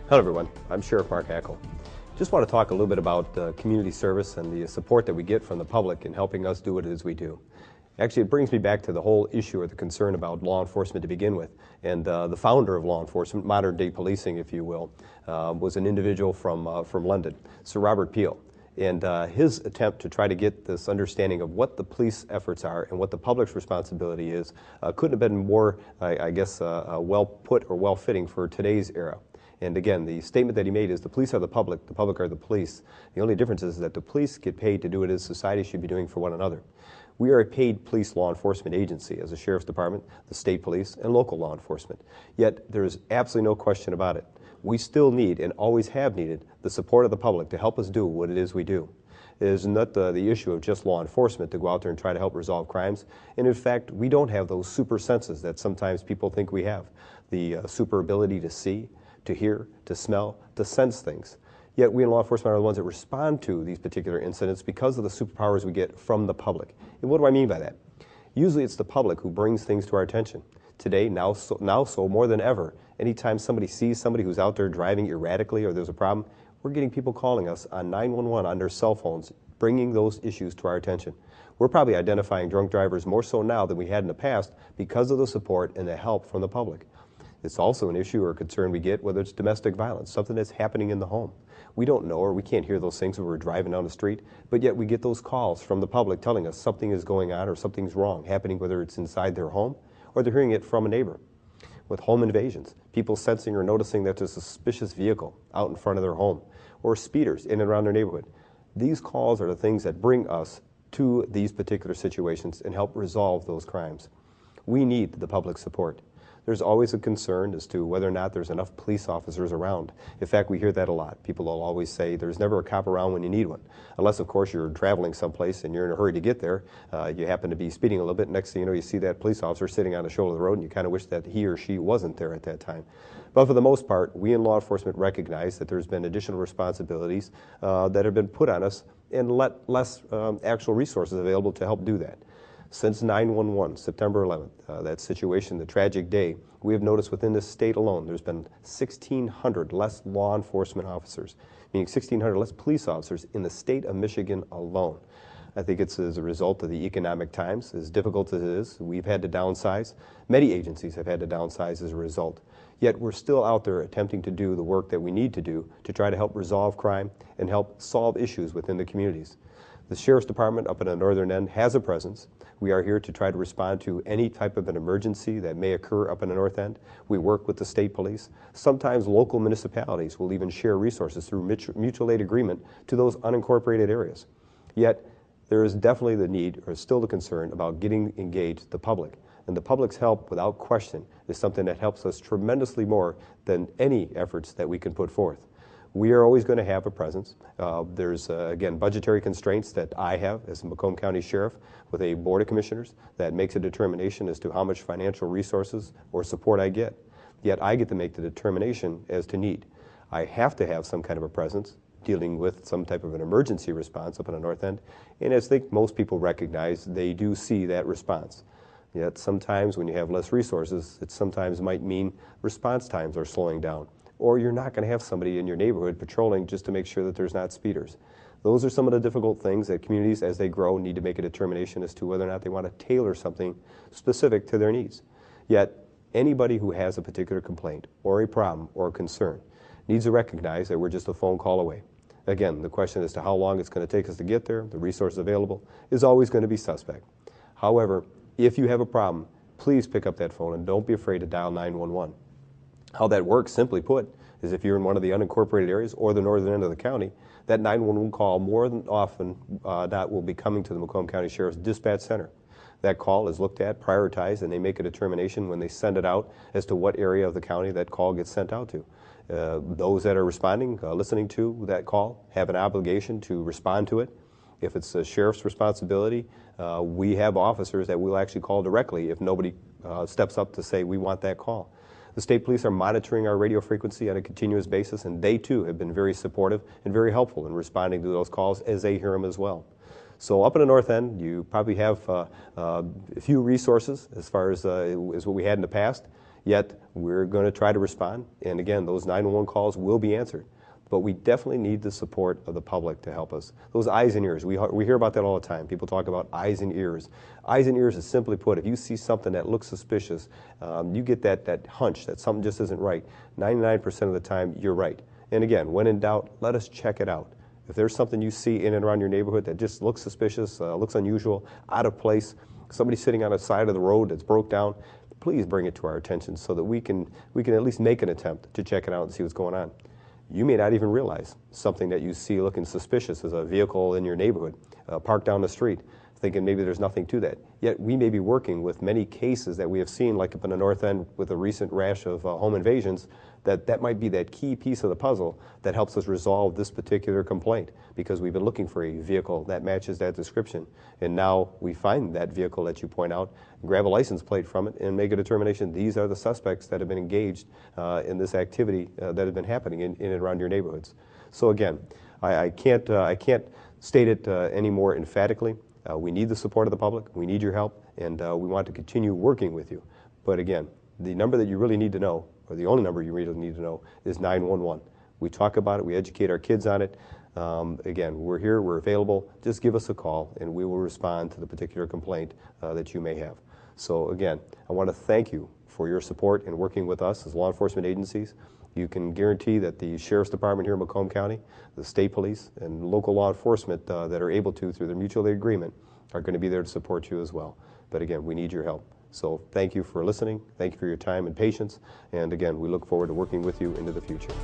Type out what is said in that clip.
Hello everyone, I'm Sheriff Mark Hackel. Just want to talk a little bit about community service and the support that we get from the public in helping us do what it is we do. Actually, it brings me back to the whole issue or the concern about law enforcement to begin with. And the founder of law enforcement, modern day policing if you will, was an individual from London, Sir Robert Peel. And his attempt to try to get this understanding of what the police efforts are and what the public's responsibility is couldn't have been more, I guess, well put or well fitting for today's era. And again, the statement that he made is the police are the public are the police. The only difference is that the police get paid to do what it is society should be doing for one another. We are a paid police law enforcement agency as a sheriff's department, the state police, and local law enforcement. Yet there is absolutely no question about it. We still need and always have needed the support of the public to help us do what it is we do. It is not the issue of just law enforcement to go out there and try to help resolve crimes. And in fact, we don't have those super senses that sometimes people think we have. The super ability to see, to hear, to smell, to sense things. Yet we in law enforcement are the ones that respond to these particular incidents because of the superpowers we get from the public. And what do I mean by that? Usually it's the public who brings things to our attention. Today, now so more than ever, anytime somebody sees somebody who's out there driving erratically or there's a problem, we're getting people calling us on 911 on their cell phones, bringing those issues to our attention. We're probably identifying drunk drivers more so now than we had in the past because of the support and the help from the public. It's also an issue or concern we get whether it's domestic violence, something that's happening in the home. We don't know or we can't hear those things when we're driving down the street, but yet we get those calls from the public telling us something is going on or something's wrong, happening whether it's inside their home or they're hearing it from a neighbor. With home invasions, people sensing or noticing that there's a suspicious vehicle out in front of their home or speeders in and around their neighborhood. These calls are the things that bring us to these particular situations and help resolve those crimes. We need the public support. There's always a concern as to whether or not there's enough police officers around. In fact, we hear that a lot. People will always say there's never a cop around when you need one. Unless, of course, you're traveling someplace and you're in a hurry to get there. You happen to be speeding a little bit. Next thing you know, you see that police officer sitting on the shoulder of the road and you kind of wish that he or she wasn't there at that time. But for the most part, we in law enforcement recognize that there's been additional responsibilities that have been put on us and less actual resources available to help do that. Since 9/11, September 11th, that situation, the tragic day, we have noticed within this state alone there's been 1,600 less law enforcement officers, meaning 1,600 less police officers in the state of Michigan alone. I think it's as a result of the economic times. As difficult as it is, we've had to downsize. Many agencies have had to downsize as a result. Yet we're still out there attempting to do the work that we need to do to try to help resolve crime and help solve issues within the communities. The Sheriff's Department up in the northern end has a presence. We are here to try to respond to any type of an emergency that may occur up in the north end. We work with the state police. Sometimes local municipalities will even share resources through mutual aid agreement to those unincorporated areas. Yet there is definitely the need or still the concern about getting engaged the public. And the public's help, without question, is something that helps us tremendously more than any efforts that we can put forth. We are always going to have a presence. There's, again, budgetary constraints that I have as a Macomb County Sheriff with a Board of Commissioners that makes a determination as to how much financial resources or support I get. Yet I get to make the determination as to need. I have to have some kind of a presence dealing with some type of an emergency response up in the north end. And as I think most people recognize, they do see that response. Yet sometimes when you have less resources, it sometimes might mean response times are slowing down. Or you're not going to have somebody in your neighborhood patrolling just to make sure that there's not speeders. Those are some of the difficult things that communities, as they grow, need to make a determination as to whether or not they want to tailor something specific to their needs. Yet, anybody who has a particular complaint or a problem or a concern needs to recognize that we're just a phone call away. Again, the question as to how long it's going to take us to get there, the resources available, is always going to be suspect. However, if you have a problem, please pick up that phone and don't be afraid to dial 911. How that works, simply put, is if you're in one of the unincorporated areas or the northern end of the county, that 911 call more than often that will be coming to the Macomb County Sheriff's Dispatch Center. That call is looked at, prioritized, and they make a determination when they send it out as to what area of the county that call gets sent out to. Those that are responding, listening to that call, have an obligation to respond to it. If it's the sheriff's responsibility, we have officers that will actually call directly if nobody steps up to say we want that call. The state police are monitoring our radio frequency on a continuous basis, and they too have been very supportive and very helpful in responding to those calls as they hear them as well. So up in the north end, you probably have a few resources as far as what we had in the past. Yet, we're going to try to respond, and again, those 911 calls will be answered. But we definitely need the support of the public to help us. Those eyes and ears, we hear about that all the time. People talk about eyes and ears. Eyes and ears is simply put, if you see something that looks suspicious, you get that hunch that something just isn't right. 99% of the time, you're right. And again, when in doubt, let us check it out. If there's something you see in and around your neighborhood that just looks suspicious, looks unusual, out of place, somebody sitting on the side of the road that's broke down, please bring it to our attention so that we can at least make an attempt to check it out and see what's going on. You may not even realize something that you see looking suspicious as a vehicle in your neighborhood, parked down the street, thinking maybe there's nothing to that. Yet we may be working with many cases that we have seen, like up in the North End with a recent rash of home invasions, that might be that key piece of the puzzle that helps us resolve this particular complaint, because we've been looking for a vehicle that matches that description. And now we find that vehicle that you point out, grab a license plate from it, and make a determination these are the suspects that have been engaged in this activity that has been happening in and around your neighborhoods. So again, I can't state it any more emphatically. We need the support of the public, we need your help, and we want to continue working with you. But again, the number that you really need to know, or the only number you really need to know, is 911. We talk about it, we educate our kids on it. Again, we're here, we're available. Just give us a call and we will respond to the particular complaint that you may have. So again, I want to thank you for your support in working with us as law enforcement agencies. You can guarantee that the Sheriff's Department here in Macomb County, the state police, and local law enforcement that are able to, through their mutual aid agreement, are going to be there to support you as well. But again, we need your help. So thank you for listening. Thank you for your time and patience. And again, we look forward to working with you into the future.